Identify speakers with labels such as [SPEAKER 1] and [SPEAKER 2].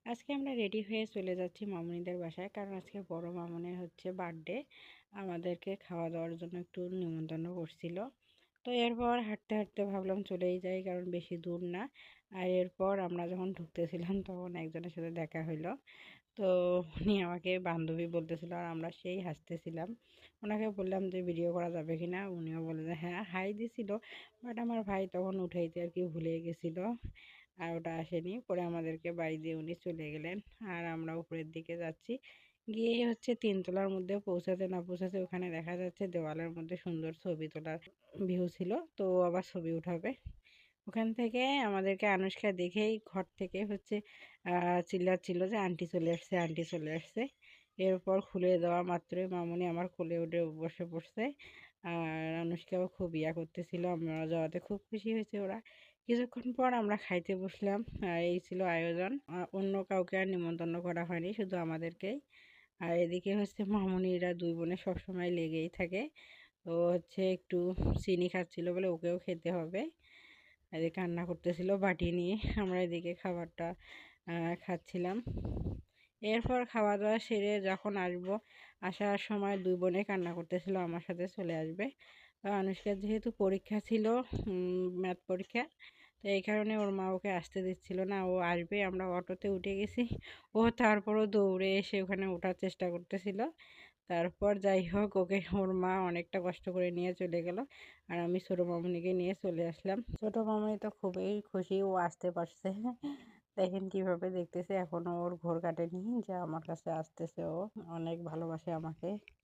[SPEAKER 1] আজকে আমরা রেডি হয়ে চলে যাচ্ছি মামুনিদের বাসায়, কারণ আজকে বড় মামুনির হচ্ছে বার্থডে। আমাদেরকে খাওয়া দাওয়ার জন্য একটু নিমন্ত্রণ করছিল। তো এরপর হাঁটতে হাঁটতে ভাবলাম চলেই যাই, কারণ বেশি দূর না। আর এরপর আমরা যখন ঢুকতেছিলাম তখন একজনের সাথে দেখা হইলো। তো উনি আমাকে বান্ধবী বলতেছিল, আর আমরা সেই হাসতেছিলাম। ওনাকে বললাম যে ভিডিও করা যাবে কিনা, উনিও বলে যে হ্যাঁ, হাই দিছিল। বাট আমার ভাই তখন উঠাইতে আর কি ভুলে গেছিলো, আর ওটা আসেনি। পরে আমাদেরকে বাড়ি দিয়ে উনি চলে গেলেন। আর আমরা উপরের দিকে যাচ্ছি। গিয়ে হচ্ছে 3 তলার মধ্যে পৌঁছাতে না পৌঁছাতে ওখানে দেখা যাচ্ছে দেওয়ালের মধ্যে সুন্দর ছবি তোলার ভিউ ছিল, তো আবার ছবি উঠাবে। ওখান থেকে আমাদেরকে আনুষ্কা দেখেই ঘর থেকে হচ্ছে চিল্লাচ্ছিল যে আন্টি চলে আসছে, আন্টি চলে আসছে। এরপর খুলে দেওয়া মাত্রই মামুনি আমার কোলে উঠে বসে পড়ছে। আর আনুষ্কাও খুব ইয়া করতেছিল, আমরা যাওয়াতে খুব খুশি হয়েছে ওরা। কিছুক্ষণ পর আমরা খাইতে বসলাম। আর এই ছিল আয়োজন। অন্য কাউকে আর নিমন্ত্রণ করা হয়নি, শুধু আমাদেরকেই। আর এদিকে হচ্ছে মামুনিরা দুই বোনে সবসময় লেগেই থাকে। তো হচ্ছে একটু চিনি খাচ্ছিল বলে ওকেও খেতে হবে। এদিকে কান্না করতেছিল বাটি নিয়ে, আমরা এদিকে খাবারটা খাচ্ছিলাম। এরপর খাওয়া দাওয়া সেরে যখন আসবো, আসার সময় দুই বোনে কান্না করতেছিল আমার সাথে চলে আসবে। তো আনুষ্কার যেহেতু পরীক্ষা ছিল, ম্যাথ পরীক্ষা, তো এই কারণে ওর মা ওকে আসতে দিচ্ছিল না। ও আসবে, আমরা অটোতে উঠে গেছি। ও তারপরও দৌড়ে এসে ওখানে ওঠার চেষ্টা করতেছিল। তারপর যাই হোক, ওকে ওর মা অনেকটা কষ্ট করে নিয়ে চলে গেল। আর আমি ছোটো মামুনিকে নিয়ে চলে আসলাম। ছোটো মামুনি তো খুবই খুশি ও আসতে পারছে। দেখেন কিভাবে দেখতেছে, এখনো ওর ঘোর কাটেনি যে আমার কাছে আসতেছে। ও অনেক ভালোবাসে আমাকে।